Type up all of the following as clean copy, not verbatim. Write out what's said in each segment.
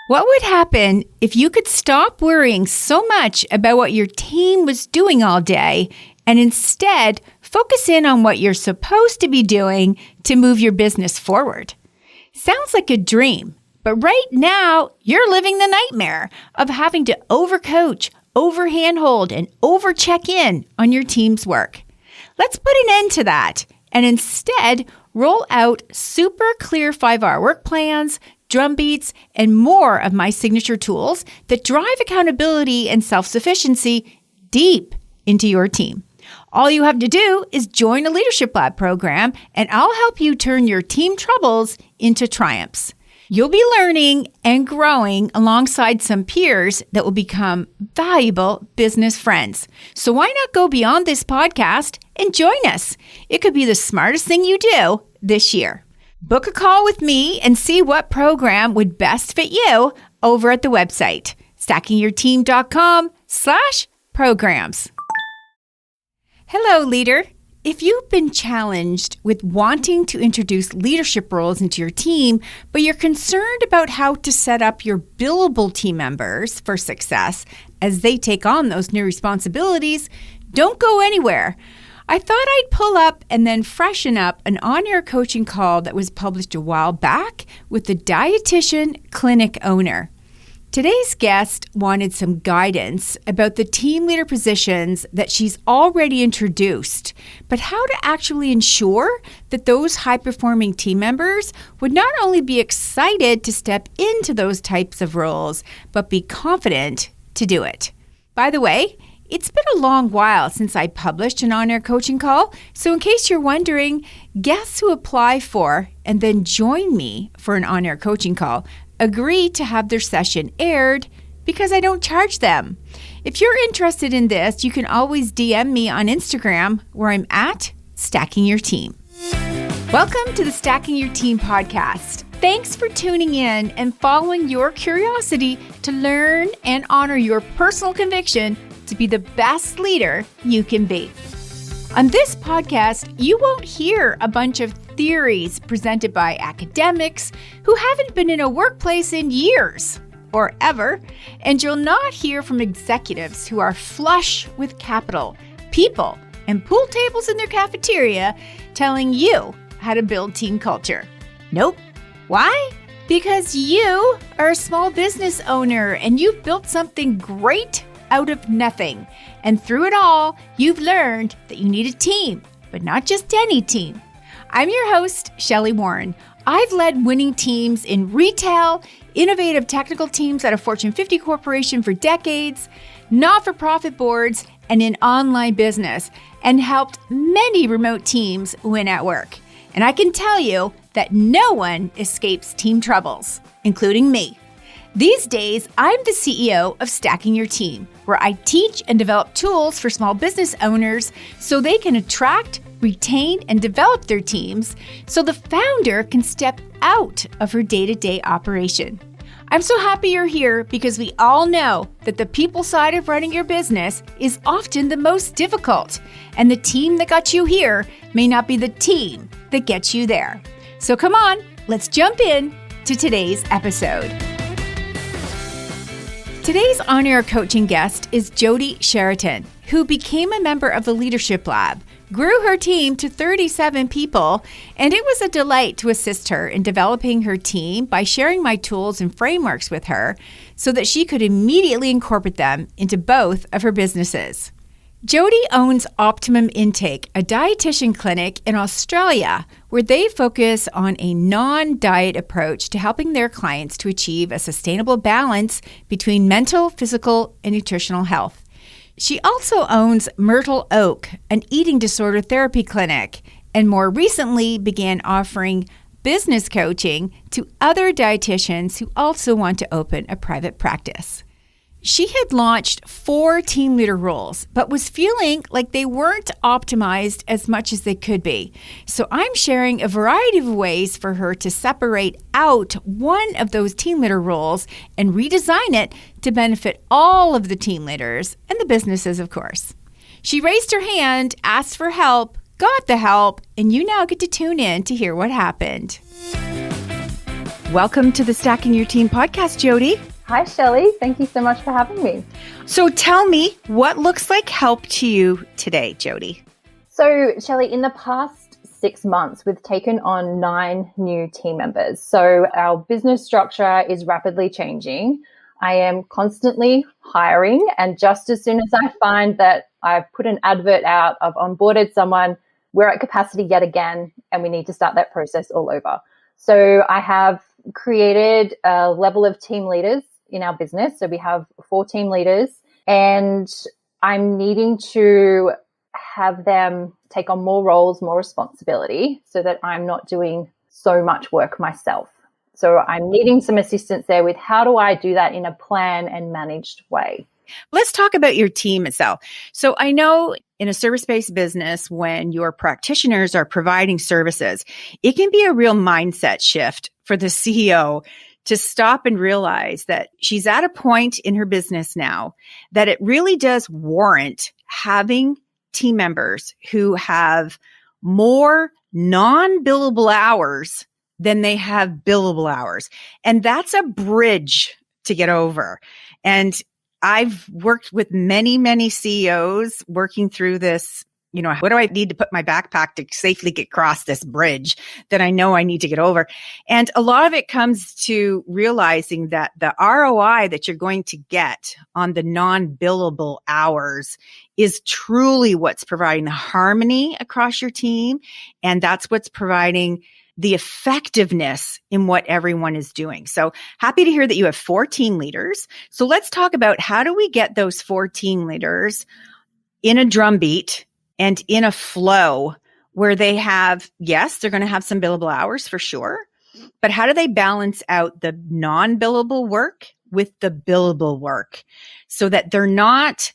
What would happen if you could stop worrying so much about what your team was doing all day and instead focus in on what you're supposed to be doing to move your business forward? Sounds like a dream, but right now you're living the nightmare of having to overcoach, over-handhold, and over-check in on your team's work. Let's put an end to that and instead roll out super clear 5-hour work plans, drum beats, and more of my signature tools that drive accountability and self-sufficiency deep into your team. All you have to do is join a Leadership Lab program, and I'll help you turn your team troubles into triumphs. You'll be learning and growing alongside some peers that will become valuable business friends. So why not go beyond this podcast and join us? It could be the smartest thing you do this year. Book a call with me and see what program would best fit you over at the website, stackingyourteam.com/programs. Hello, leader. If you've been challenged with wanting to introduce leadership roles into your team, but you're concerned about how to set up your billable team members for success as they take on those new responsibilities, don't go anywhere. I thought I'd pull up and then freshen up an on-air coaching call that was published a while back with the Dietitian clinic owner. Today's guest wanted some guidance about the team leader positions that she's already introduced, but how to actually ensure that those high-performing team members would not only be excited to step into those types of roles, but be confident to do it. By the way, it's been a long while since I published an on-air coaching call, so in case you're wondering, guests who apply for and then join me for an on-air coaching call agree to have their session aired because I don't charge them. If you're interested in this, you can always DM me on Instagram where I'm at Stacking Your Team. Welcome to the Stacking Your Team podcast. Thanks for tuning in and following your curiosity to learn and honor your personal conviction to be the best leader you can be. On this podcast, you won't hear a bunch of theories presented by academics who haven't been in a workplace in years or ever, and you'll not hear from executives who are flush with capital, people, and pool tables in their cafeteria telling you how to build team culture. Nope. Why? Because you are a small business owner and you've built something great out of nothing. And through it all, you've learned that you need a team, but not just any team. I'm your host, Shelley Warren. I've led winning teams in retail, innovative technical teams at a Fortune 50 corporation for decades, not-for-profit boards, and in online business, and helped many remote teams win at work. And I can tell you that no one escapes team troubles, including me. These days, I'm the CEO of Stacking Your Team, where I teach and develop tools for small business owners so they can attract, retain, and develop their teams so the founder can step out of her day-to-day operation. I'm so happy you're here because we all know that the people side of running your business is often the most difficult, and the team that got you here may not be the team that gets you there. So come on, let's jump in to today's episode. Today's on-air coaching guest is Jody Sheraton, who became a member of the Leadership Lab, grew her team to 37 people, and it was a delight to assist her in developing her team by sharing my tools and frameworks with her so that she could immediately incorporate them into both of her businesses. Jody owns Optimum Intake, a dietitian clinic in Australia where they focus on a non-diet approach to helping their clients to achieve a sustainable balance between mental, physical, and nutritional health. She also owns Myrtle Oak, an eating disorder therapy clinic, and more recently began offering business coaching to other dietitians who also want to open a private practice. She had launched 4 team leader roles, but was feeling like they weren't optimized as much as they could be. So I'm sharing a variety of ways for her to separate out one of those team leader roles and redesign it to benefit all of the team leaders and the businesses, of course. She raised her hand, asked for help, got the help, and you now get to tune in to hear what happened. Welcome to the Stacking Your Team podcast, Jody. Hi, Shelley. Thank you so much for having me. So tell me, what looks like help to you today, Jody? So, Shelley, in the past 6 months, we've taken on 9 new team members. So our business structure is rapidly changing. I am constantly hiring, and just as soon as I find that I've put an advert out, I've onboarded someone, we're at capacity yet again, and we need to start that process all over. So I have created a level of team leaders in our business. So we have 4 team leaders, and I'm needing to have them take on more roles, more responsibility, so that I'm not doing so much work myself. So I'm needing some assistance there with how do I do that in a planned and managed way. Let's talk about your team itself. So I know in a service-based business, when your practitioners are providing services, it can be a real mindset shift for the CEO to stop and realize that she's at a point in her business now that it really does warrant having team members who have more non-billable hours than they have billable hours. And that's a bridge to get over. And I've worked with many, many CEOs working through this. You know, what do I need to put in my backpack to safely get across this bridge that I know I need to get over? And a lot of it comes to realizing that the ROI that you're going to get on the non-billable hours is truly what's providing the harmony across your team. And that's what's providing the effectiveness in what everyone is doing. So happy to hear that you have 4 team leaders. So let's talk about how do we get those 4 team leaders in a drumbeat and in a flow where they have, yes, they're going to have some billable hours for sure, but how do they balance out the non-billable work with the billable work so that they're not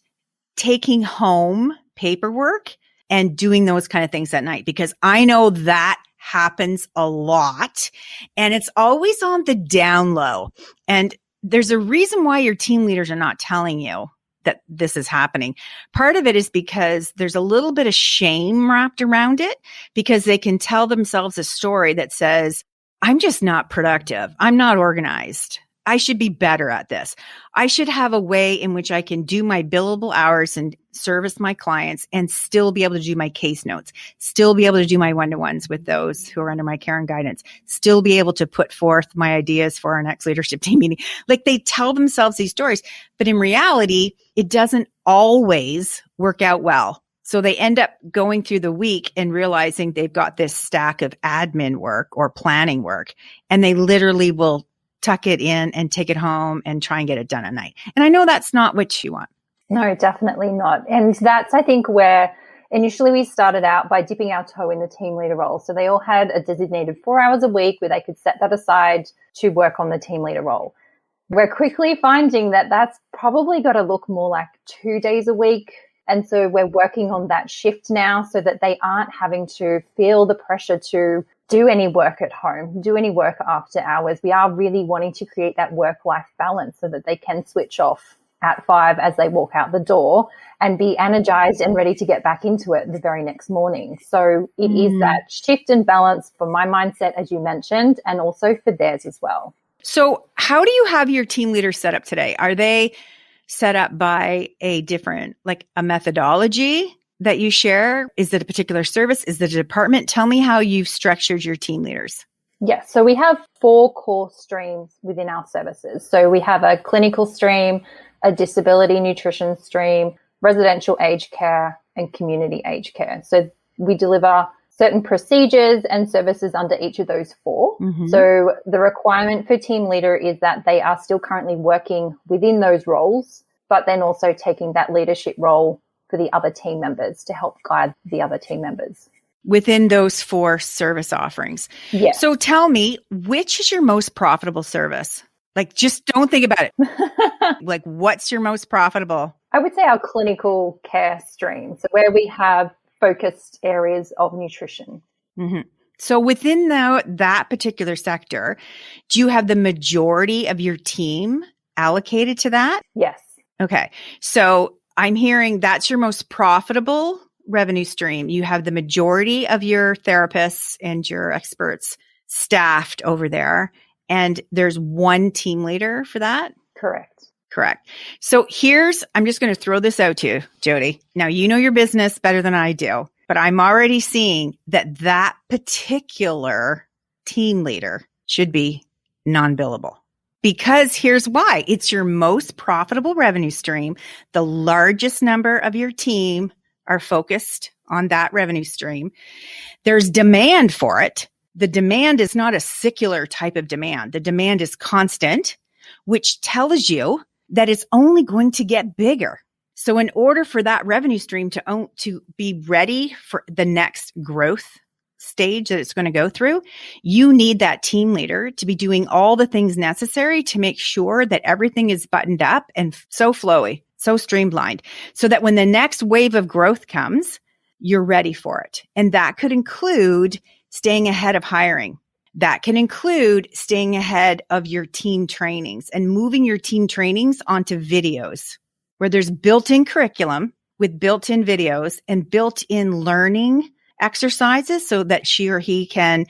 taking home paperwork and doing those kind of things at night? Because I know that happens a lot, and it's always on the down low. And there's a reason why your team leaders are not telling you that this is happening. Part of it is because there's a little bit of shame wrapped around it, because they can tell themselves a story that says, I'm just not productive. I'm not organized. I should be better at this. I should have a way in which I can do my billable hours and service my clients and still be able to do my case notes, still be able to do my one-to-ones with those who are under my care and guidance, still be able to put forth my ideas for our next leadership team meeting. Like, they tell themselves these stories, but in reality, it doesn't always work out well. So they end up going through the week and realizing they've got this stack of admin work or planning work, and they literally will tuck it in and take it home and try and get it done at night. And I know that's not what you want. No, definitely not. And that's, I think, where initially we started out by dipping our toe in the team leader role. So they all had a designated 4 hours a week where they could set that aside to work on the team leader role. We're quickly finding that that's probably got to look more like 2 days a week. And so we're working on that shift now so that they aren't having to feel the pressure to do any work at home, do any work after hours. We are really wanting to create that work-life balance so that they can switch off at 5 as they walk out the door and be energized and ready to get back into it the very next morning. So it is that shift and balance for my mindset, as you mentioned, and also for theirs as well. So how do you have your team leaders set up today? Are they set up by a different, like a methodology that you share? Is it a particular service? Is it a department? Tell me how you've structured your team leaders. Yes. So we have 4 core streams within our services. So we have a clinical stream, a disability nutrition stream, residential aged care, and community aged care. So we deliver certain procedures and services under each of those 4. So the requirement for team leader is that they are still currently working within those roles, but then also taking that leadership role for the other team members to help guide the other team members. Within those 4 service offerings. Yes. So tell me, which is your most profitable service? Like, just don't think about it. Like, what's your most profitable? I would say our clinical care stream. So where we have focused areas of nutrition. So within that particular sector, do you have the majority of your team allocated to that? Yes. Okay. So I'm hearing that's your most profitable revenue stream. You have the majority of your therapists and your experts staffed over there, and there's one team leader for that? Correct. Correct. So I'm just going to throw this out to you, Jody. Now, you know your business better than I do, but I'm already seeing that particular team leader should be non-billable. Because here's why. It's your most profitable revenue stream. The largest number of your team are focused on that revenue stream. There's demand for it. The demand is not a secular type of demand. The demand is constant, which tells you that it's only going to get bigger. So in order for that revenue stream to be ready for the next growth stage that it's going to go through, you need that team leader to be doing all the things necessary to make sure that everything is buttoned up and so flowy, so streamlined, so that when the next wave of growth comes, you're ready for it. And that could include staying ahead of hiring. That can include staying ahead of your team trainings and moving your team trainings onto videos where there's built-in curriculum with built-in videos and built-in learning exercises so that she or he can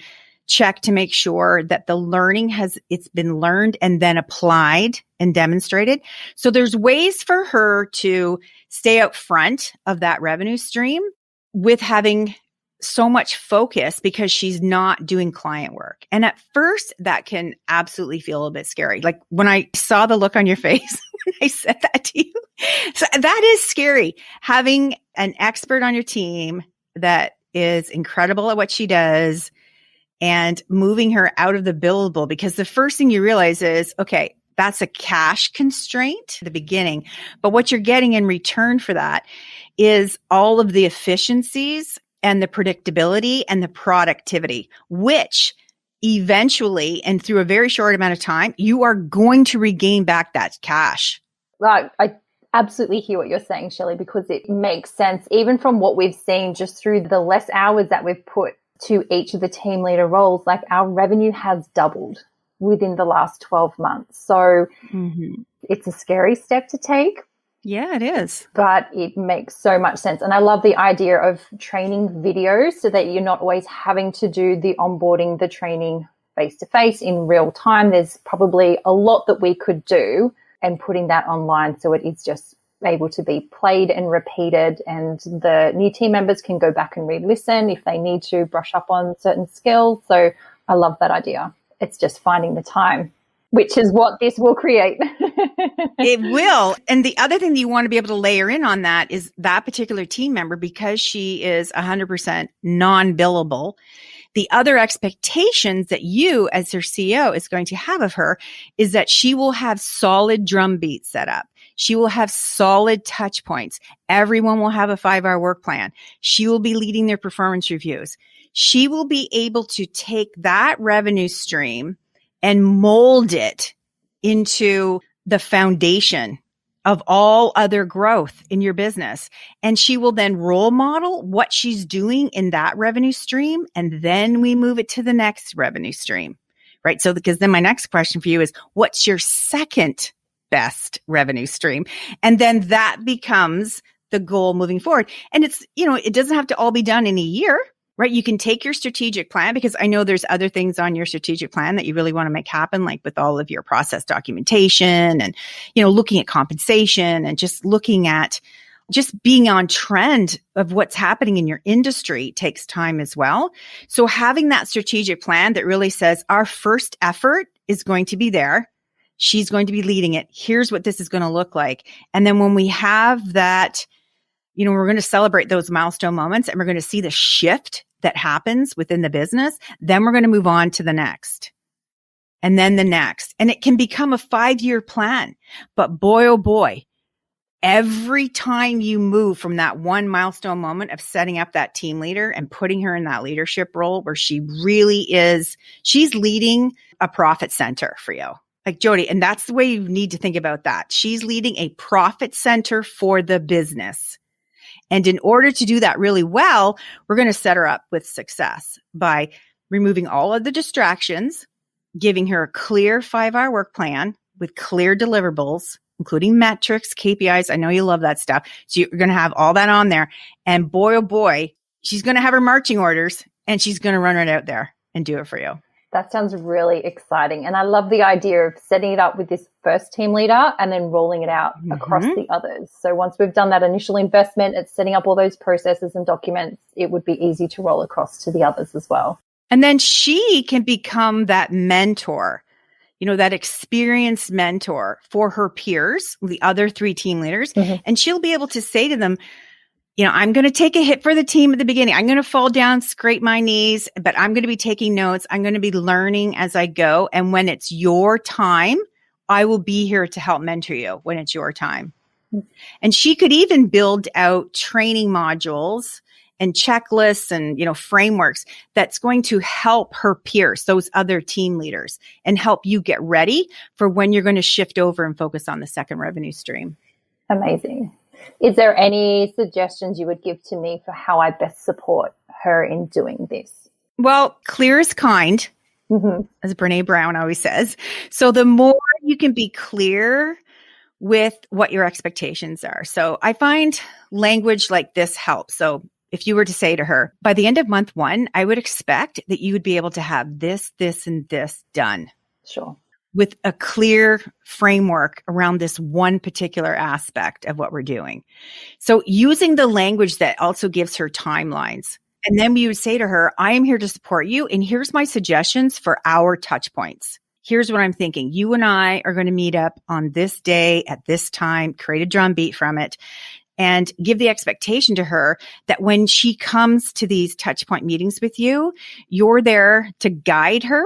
check to make sure that the learning it's been learned and then applied and demonstrated. So there's ways for her to stay out front of that revenue stream with having so much focus because she's not doing client work. And at first that can absolutely feel a bit scary. Like when I saw the look on your face when I said that to you, so that is scary. Having an expert on your team that is incredible at what she does and moving her out of the billable, because the first thing you realize is, okay, that's a cash constraint at the beginning. But what you're getting in return for that is all of the efficiencies and the predictability and the productivity, which eventually and through a very short amount of time, you are going to regain back that cash. Right. I absolutely hear what you're saying, Shelley, because it makes sense, even from what we've seen just through the less hours that we've put to each of the team leader roles. Like our revenue has doubled within the last 12 months. So It's a scary step to take. Yeah, it is. But it makes so much sense. And I love the idea of training videos so that you're not always having to do the onboarding, the training face-to-face in real time. There's probably a lot that we could do and putting that online so it is just able to be played and repeated, and the new team members can go back and re-listen if they need to brush up on certain skills. So I love that idea. It's just finding the time, which is what this will create. It will. And the other thing that you want to be able to layer in on that is that particular team member, because she is 100% non-billable, the other expectations that you as her CEO is going to have of her is that she will have solid drum beats set up. She will have solid touch points. Everyone will have a 5-hour work plan. She will be leading their performance reviews. She will be able to take that revenue stream and mold it into the foundation of all other growth in your business. And she will then role model what she's doing in that revenue stream. And then we move it to the next revenue stream, right? So, because then my next question for you is, what's your second best revenue stream? And then that becomes the goal moving forward. And it's, it doesn't have to all be done in a year, right? You can take your strategic plan, because I know there's other things on your strategic plan that you really want to make happen, like with all of your process documentation and, looking at compensation and just looking at just being on trend of what's happening in your industry takes time as well. So having that strategic plan that really says our first effort is going to be there. She's going to be leading it. Here's what this is going to look like. And then when we have that, we're going to celebrate those milestone moments and we're going to see the shift that happens within the business. Then we're going to move on to the next and then the next. And it can become a 5-year plan. But boy, oh boy, every time you move from that one milestone moment of setting up that team leader and putting her in that leadership role where she really is, she's leading a profit center for you. Like Jody, and that's the way you need to think about that. She's leading a profit center for the business. And in order to do that really well, we're going to set her up with success by removing all of the distractions, giving her a clear 5-hour work plan with clear deliverables, including metrics, KPIs. I know you love that stuff. So you're going to have all that on there. And boy, oh boy, she's going to have her marching orders and she's going to run right out there and do it for you. That sounds really exciting. And I love the idea of setting it up with this first team leader and then rolling it out across the others. So once we've done that initial investment, it's setting up all those processes and documents, it would be easy to roll across to the others as well. And then she can become that mentor, that experienced mentor for her peers, the other 3 team leaders. And she'll be able to say to them, I'm going to take a hit for the team at the beginning. I'm going to fall down, scrape my knees, but I'm going to be taking notes. I'm going to be learning as I go. And when it's your time, I will be here to help mentor you when it's your time. And she could even build out training modules and checklists and, frameworks that's going to help her peers, those other team leaders, and help you get ready for when you're going to shift over and focus on the second revenue stream. Amazing. Is there any suggestions you would give to me for how I best support her in doing this? Well, clear is kind, as Brene Brown always says. So the more you can be clear with what your expectations are. So I find language like this helps. So if you were to say to her, by the end of month 1, I would expect that you would be able to have this, this, and this done. Sure. With a clear framework around this one particular aspect of what we're doing. So using the language that also gives her timelines. And then we would say to her, I am here to support you. And here's my suggestions for our touch points. Here's what I'm thinking. You and I are going to meet up on this day at this time, create a drumbeat from it, and give the expectation to her that when she comes to these touch point meetings with you, you're there to guide her,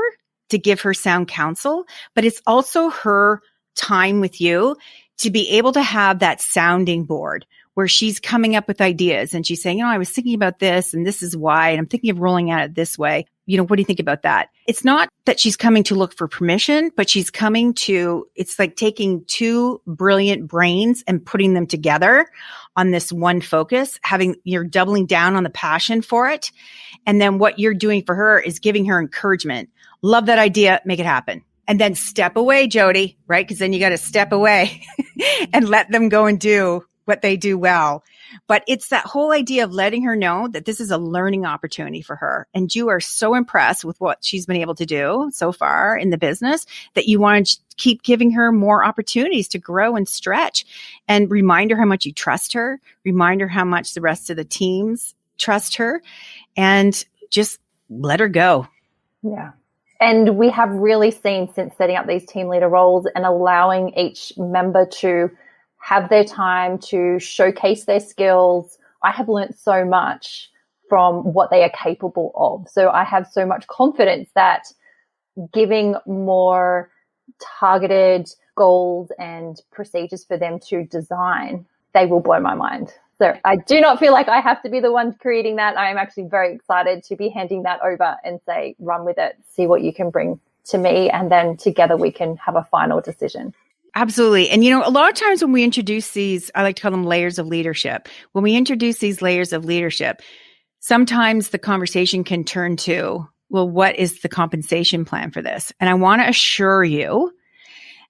to give her sound counsel, but it's also her time with you to be able to have that sounding board where she's coming up with ideas and she's saying, I was thinking about this and this is why, and I'm thinking of rolling out it this way. What do you think about that? It's not that she's coming to look for permission, but she's coming to, it's like taking 2 brilliant brains and putting them together on this one focus, you're doubling down on the passion for it. And then what you're doing for her is giving her encouragement. Love that idea. Make it happen. And then step away, Jody, right? Because then you got to step away and let them go and do what they do well. But it's that whole idea of letting her know that this is a learning opportunity for her. And you are so impressed with what she's been able to do so far in the business that you want to keep giving her more opportunities to grow and stretch, and remind her how much you trust her, remind her how much the rest of the teams trust her, and just let her go. Yeah. And we have really seen, since setting up these team leader roles and allowing each member to have their time to showcase their skills, I have learned so much from what they are capable of. So I have so much confidence that giving more targeted goals and procedures for them to design, they will blow my mind. So I do not feel like I have to be the one creating that. I am actually very excited to be handing that over and say, run with it, see what you can bring to me, and then together we can have a final decision. Absolutely. And, a lot of times when we introduce these, I like to call them layers of leadership. When we introduce these layers of leadership, sometimes the conversation can turn to, well, what is the compensation plan for this? And I want to assure you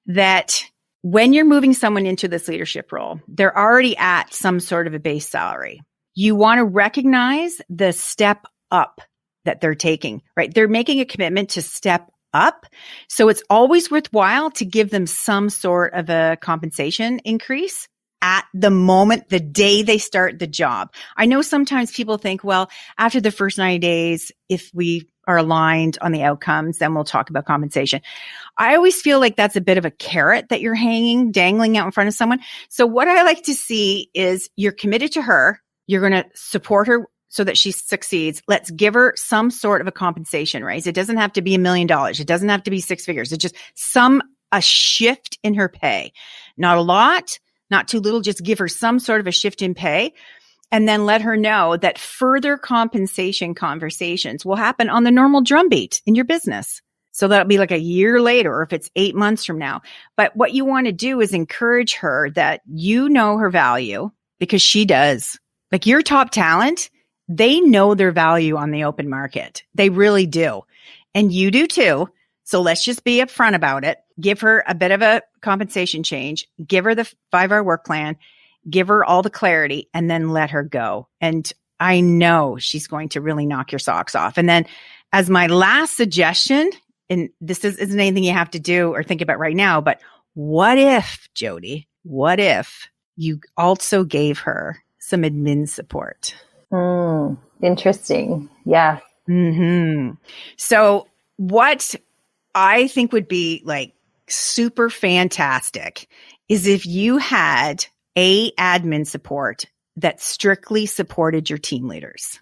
that when you're moving someone into this leadership role, they're already at some sort of a base salary. You want to recognize the step up that they're taking, right? They're making a commitment to step up. So it's always worthwhile to give them some sort of a compensation increase at the moment, the day they start the job. I know sometimes people think, well, after the first 90 days, if we are aligned on the outcomes, then we'll talk about compensation. I always feel like that's a bit of a carrot that you're dangling out in front of someone. So what I like to see is you're committed to her. You're going to support her so that she succeeds. Let's give her some sort of a compensation raise. It doesn't have to be $1 million. It doesn't have to be 6 figures. It's just a shift in her pay. Not a lot, not too little. Just give her some sort of a shift in pay. And then let her know that further compensation conversations will happen on the normal drumbeat in your business. So that'll be like a year later, or if it's 8 months from now. But what you want to do is encourage her that you know her value, because she does. Like your top talent, they know their value on the open market. They really do. And you do too. So let's just be upfront about it. Give her a bit of a compensation change. Give her the 5-hour work plan. Give her all the clarity, and then let her go. And I know she's going to really knock your socks off. And then as my last suggestion, and this isn't anything you have to do or think about right now, but what if, Jody, what if you also gave her some admin support? Interesting. Yeah. So what I think would be like super fantastic is if you had a admin support that strictly supported your team leaders.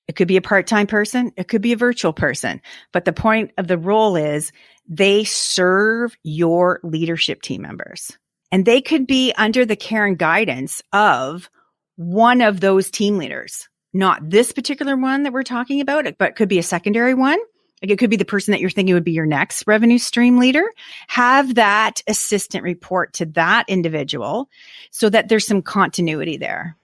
It could be a part-time person. It could be a virtual person. But the point of the role is they serve your leadership team members. And they could be under the care and guidance of one of those team leaders. Not this particular one that we're talking about, but it could be a secondary one. Like it could be the person that you're thinking would be your next revenue stream leader. Have that assistant report to that individual so that there's some continuity there.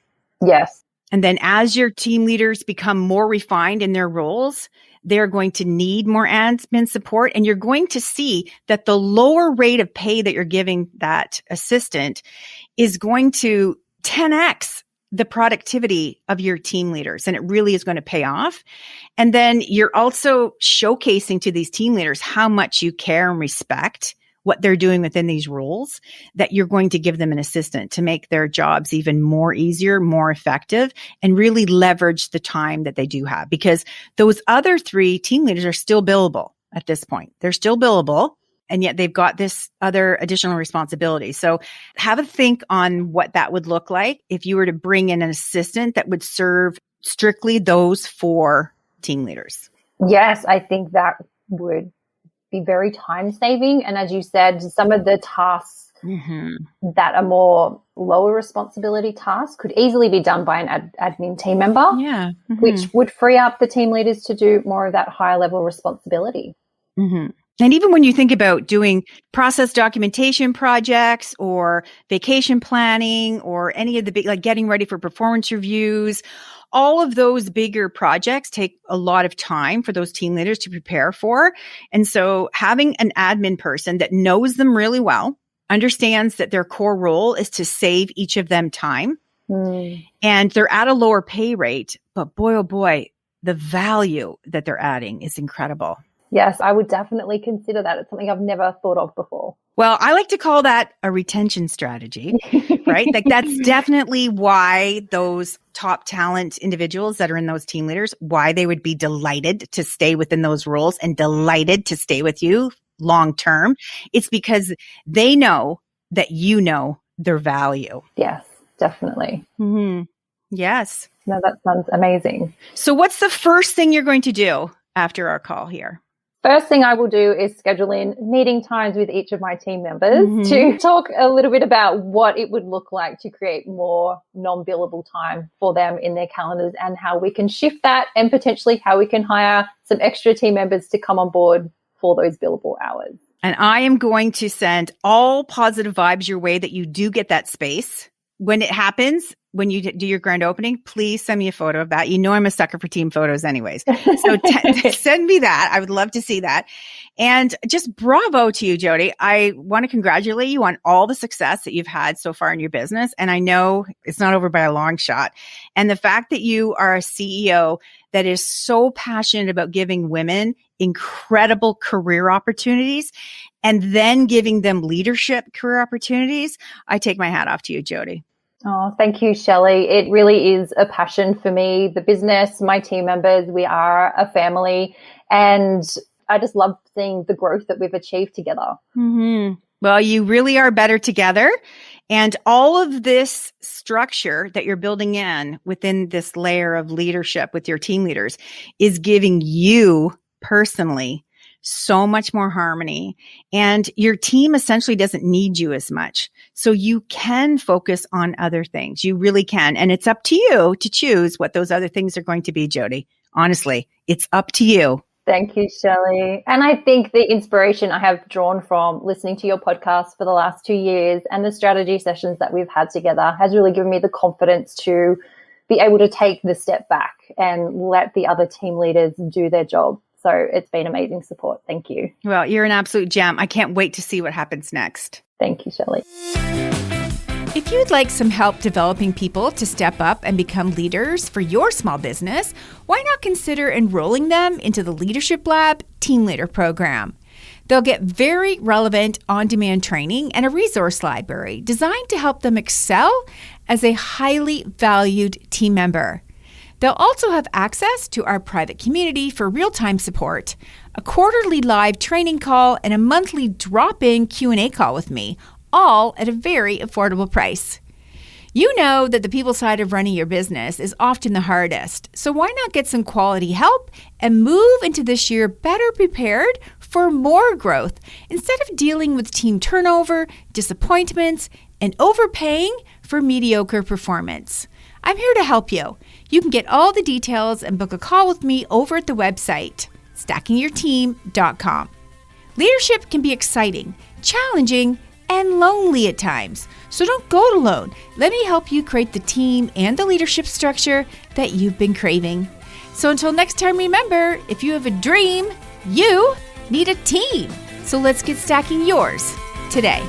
Yes. And then as your team leaders become more refined in their roles, they're going to need more admin support. And you're going to see that the lower rate of pay that you're giving that assistant is going to 10x the productivity of your team leaders. And it really is going to pay off. And then you're also showcasing to these team leaders how much you care and respect what they're doing within these roles, that you're going to give them an assistant to make their jobs even more easier, more effective, and really leverage the time that they do have. Because those other 3 team leaders are still billable at this point. They're still billable, and yet they've got this other additional responsibility. So have a think on what that would look like if you were to bring in an assistant that would serve strictly those 4 team leaders. Yes, I think that would be very time saving. And as you said, some of the tasks that are more lower responsibility tasks could easily be done by an admin team member, which would free up the team leaders to do more of that higher level responsibility. And even when you think about doing process documentation projects or vacation planning or any of the big, like getting ready for performance reviews, all of those bigger projects take a lot of time for those team leaders to prepare for. And so having an admin person that knows them really well, understands that their core role is to save each of them time, and they're at a lower pay rate, but boy, oh boy, the value that they're adding is incredible. Yes, I would definitely consider that. It's something I've never thought of before. Well, I like to call that a retention strategy, right? Like that's definitely why those top talent individuals that are in those team leaders, why they would be delighted to stay within those roles and delighted to stay with you long term. It's because they know that you know their value. Yes, definitely. Yes. No, that sounds amazing. So what's the first thing you're going to do after our call here? First thing I will do is schedule in meeting times with each of my team members to talk a little bit about what it would look like to create more non-billable time for them in their calendars and how we can shift that and potentially how we can hire some extra team members to come on board for those billable hours. And I am going to send all positive vibes your way that you do get that space. When it happens, when you do your grand opening, please send me a photo of that. You know I'm a sucker for team photos anyways. So send me that. I would love to see that. And just bravo to you, Jody. I want to congratulate you on all the success that you've had so far in your business. And I know it's not over by a long shot. And the fact that you are a CEO that is so passionate about giving women incredible career opportunities and then giving them leadership career opportunities, I take my hat off to you, Jody. Oh, thank you, Shelley. It really is a passion for me. The business, my team members, we are a family, and I just love seeing the growth that we've achieved together. Well, you really are better together. And all of this structure that you're building in within this layer of leadership with your team leaders is giving you personally so much more harmony, and your team essentially doesn't need you as much. So you can focus on other things. You really can. And it's up to you to choose what those other things are going to be, Jody. Honestly, it's up to you. Thank you, Shelley. And I think the inspiration I have drawn from listening to your podcast for the last 2 years and the strategy sessions that we've had together has really given me the confidence to be able to take the step back and let the other team leaders do their job. So it's been amazing support. Thank you. Well, you're an absolute gem. I can't wait to see what happens next. Thank you, Shelley. If you'd like some help developing people to step up and become leaders for your small business, why not consider enrolling them into the Leadership Lab Team Leader Program? They'll get very relevant on-demand training and a resource library designed to help them excel as a highly valued team member. They'll also have access to our private community for real-time support, a quarterly live training call, and a monthly drop-in Q&A call with me, all at a very affordable price. You know that the people side of running your business is often the hardest, so why not get some quality help and move into this year better prepared for more growth instead of dealing with team turnover, disappointments, and overpaying for mediocre performance. I'm here to help you. You can get all the details and book a call with me over at the website, stackingyourteam.com. Leadership can be exciting, challenging, and lonely at times, so don't go it alone. Let me help you create the team and the leadership structure that you've been craving. So until next time, remember, if you have a dream, you need a team. So let's get stacking yours today.